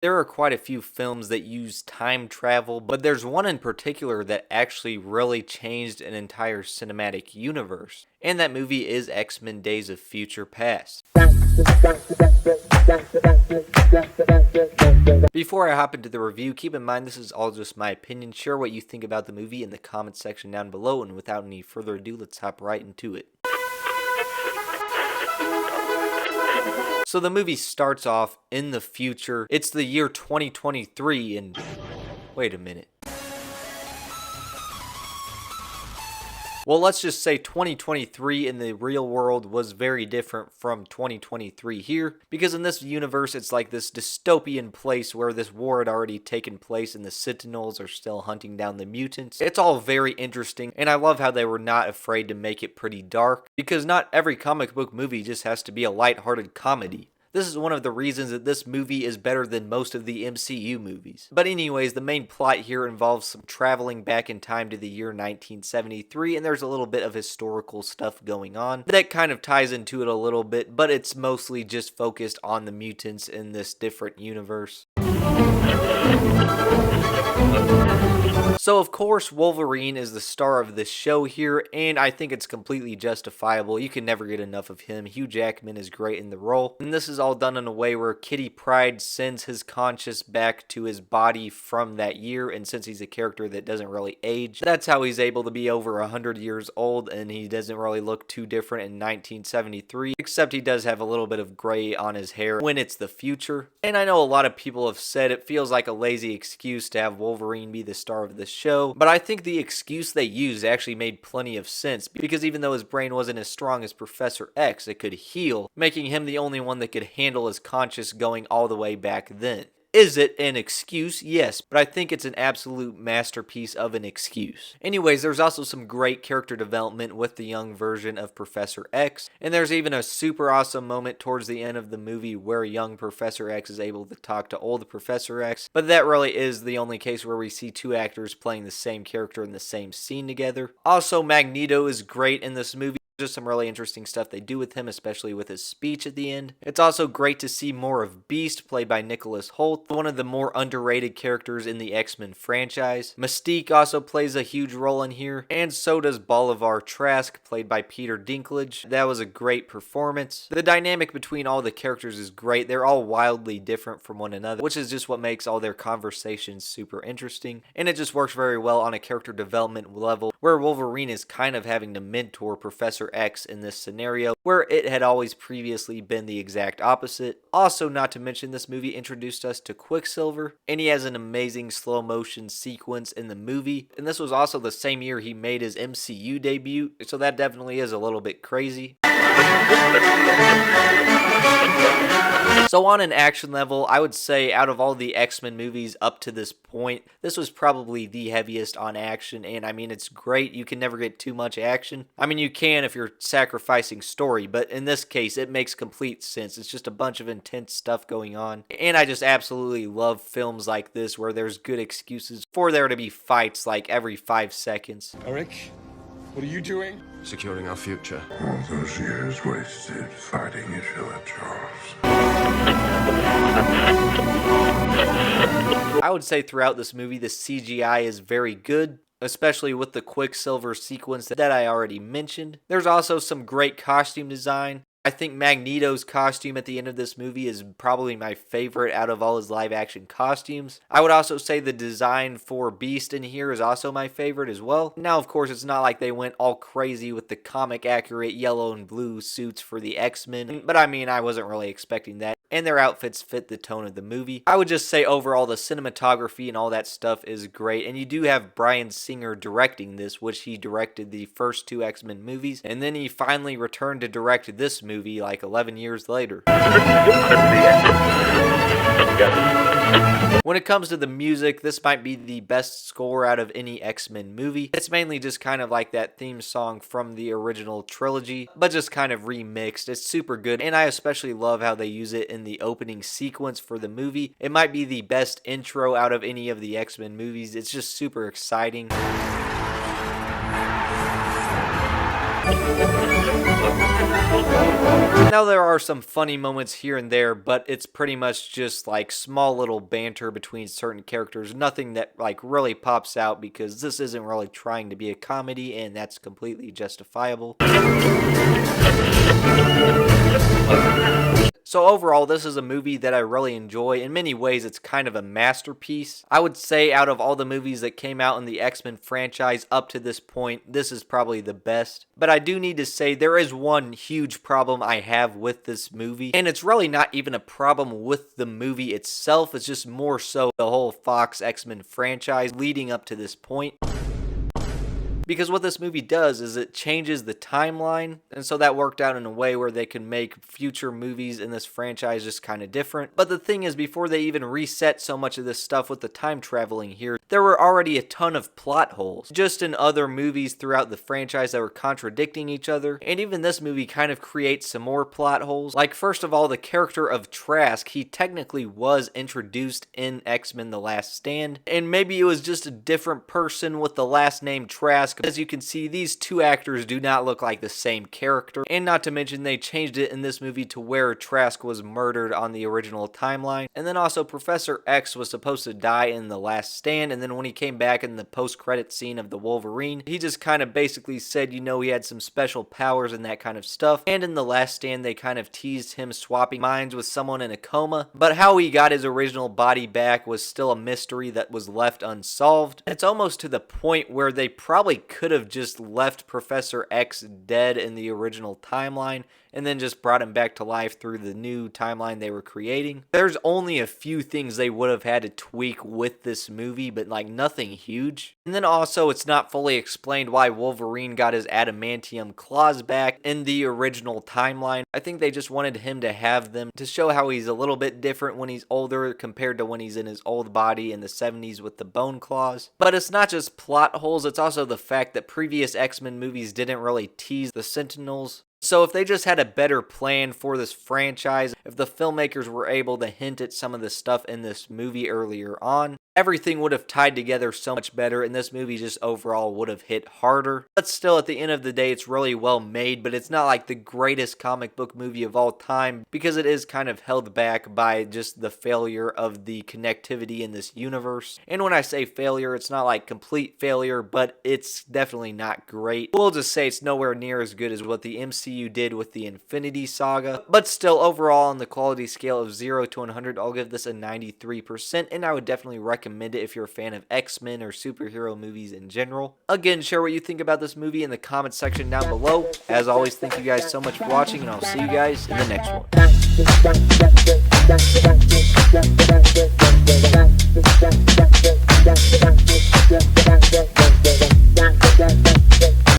There are quite a few films that use time travel, but there's one in particular that actually really changed an entire cinematic universe. And that movie is X-Men Days of Future Past. Before I hop into the review, keep in mind this is all just my opinion. Share what you think about the movie in the comments section down below, and without any further ado, let's hop right into it. So the movie starts off in the future. It's the year 2023 and wait a minute. Well, let's just say 2023 in the real world was very different from 2023 here, because in this universe it's like this dystopian place where this war had already taken place and the Sentinels are still hunting down the mutants. It's all very interesting, and I love how they were not afraid to make it pretty dark, because not every comic book movie just has to be a lighthearted comedy. This is one of the reasons that this movie is better than most of the MCU movies. But anyways, the main plot here involves some traveling back in time to the year 1973, and there's a little bit of historical stuff going on that kind of ties into it a little bit, but it's mostly just focused on the mutants in this different universe. So of course Wolverine is the star of this show here, and I think it's completely justifiable. You can never get enough of him. Hugh Jackman is great in the role, and this is all done in a way where Kitty Pryde sends his conscious back to his body from that year, and since he's a character that doesn't really age, that's how he's able to be over 100 years old, and he doesn't really look too different in 1973, except he does have a little bit of gray on his hair when it's the future. And I know a lot of people have said it feels like a lazy excuse to have Wolverine be the star of the show, but I think the excuse they used actually made plenty of sense, because even though his brain wasn't as strong as Professor X, it could heal, making him the only one that could handle his conscious going all the way back then. Is it an excuse? Yes, but I think it's an absolute masterpiece of an excuse. Anyways, there's also some great character development with the young version of Professor X, and there's even a super awesome moment towards the end of the movie where young Professor X is able to talk to old Professor X, but that really is the only case where we see two actors playing the same character in the same scene together. Also, Magneto is great in this movie. Just some really interesting stuff they do with him, especially with his speech at the end. It's also great to see more of Beast, played by Nicholas Hoult, one of the more underrated characters in the X-Men franchise. Mystique also plays a huge role in here, and so does Bolivar Trask, played by Peter Dinklage. That was a great performance. The dynamic between all the characters is great. They're all wildly different from one another, which is just what makes all their conversations super interesting, and it just works very well on a character development level, where Wolverine is kind of having to mentor Professor X in this scenario, where it had always previously been the exact opposite. Also, not to mention, this movie introduced us to Quicksilver, and he has an amazing slow motion sequence in the movie, and this was also the same year he made his MCU debut, so that definitely is a little bit crazy. So on an action level, I would say out of all the X-Men movies up to this point, this was probably the heaviest on action, and I mean, it's great. You can never get too much action. I mean, you can if you're sacrificing story, but in this case, it makes complete sense. It's just a bunch of intense stuff going on, and I just absolutely love films like this where there's good excuses for there to be fights like every 5 seconds. Eric, what are you doing? Securing our future. All those years wasted fighting each other, Charles. I would say throughout this movie, the CGI is very good, especially with the Quicksilver sequence that I already mentioned. There's also some great costume design. I think Magneto's costume at the end of this movie is probably my favorite out of all his live action costumes. I would also say the design for Beast in here is also my favorite as well. Now, of course, it's not like they went all crazy with the comic accurate yellow and blue suits for the X-Men, but I mean, I wasn't really expecting that, and their outfits fit the tone of the movie. I would just say overall the cinematography and all that stuff is great, and you do have Bryan Singer directing this, which he directed the first 2 X-Men movies, and then he finally returned to direct this movie like 11 years later. When it comes to the music, this might be the best score out of any X-Men movie. It's mainly just kind of like that theme song from the original trilogy, but just kind of remixed. It's super good, and I especially love how they use it in the opening sequence for the movie. It might be the best intro out of any of the X-Men movies. It's just super exciting. Now there are some funny moments here and there, but it's pretty much just like small little banter between certain characters, nothing that like really pops out because this isn't really trying to be a comedy and that's completely justifiable. So overall, this is a movie that I really enjoy. In many ways, it's kind of a masterpiece. I would say out of all the movies that came out in the X-Men franchise up to this point, this is probably the best. But I do need to say there is one huge problem I have with this movie. And it's really not even a problem with the movie itself. It's just more so the whole Fox X-Men franchise leading up to this point. Because what this movie does is it changes the timeline, and so that worked out in a way where they can make future movies in this franchise just kind of different. But the thing is, before they even reset so much of this stuff with the time traveling here, there were already a ton of plot holes, just in other movies throughout the franchise that were contradicting each other, and even this movie kind of creates some more plot holes. Like, first of all, the character of Trask, he technically was introduced in X-Men The Last Stand, and maybe it was just a different person with the last name Trask. As you can see, these two actors do not look like the same character, and not to mention they changed it in this movie to where Trask was murdered on the original timeline, and then also Professor X was supposed to die in The Last Stand, and then when he came back in the post-credit scene of the Wolverine, he just kind of basically said, you know, he had some special powers and that kind of stuff, and in The Last Stand they kind of teased him swapping minds with someone in a coma, but how he got his original body back was still a mystery that was left unsolved. It's almost to the point where they probably could have just left Professor X dead in the original timeline and then just brought him back to life through the new timeline they were creating. There's only a few things they would have had to tweak with this movie, but like nothing huge. And then also it's not fully explained why Wolverine got his adamantium claws back in the original timeline. I think they just wanted him to have them to show how he's a little bit different when he's older compared to when he's in his old body in the 70s with the bone claws. But it's not just plot holes, it's also the fact that previous X-Men movies didn't really tease the Sentinels. So if they just had a better plan for this franchise, if the filmmakers were able to hint at some of the stuff in this movie earlier on, everything would have tied together so much better and this movie just overall would have hit harder. But still, at the end of the day, it's really well made, but it's not like the greatest comic book movie of all time because it is kind of held back by just the failure of the connectivity in this universe. And when I say failure, it's not like complete failure, but it's definitely not great. We'll just say it's nowhere near as good as what the MCU did with the Infinity Saga, but still overall on the quality scale of 0 to 100, I'll give this a 93%, and I would definitely recommend it if you're a fan of X-Men or superhero movies in general. Again, share what you think about this movie in the comments section down below. As always, thank you guys so much for watching, and I'll see you guys in the next one.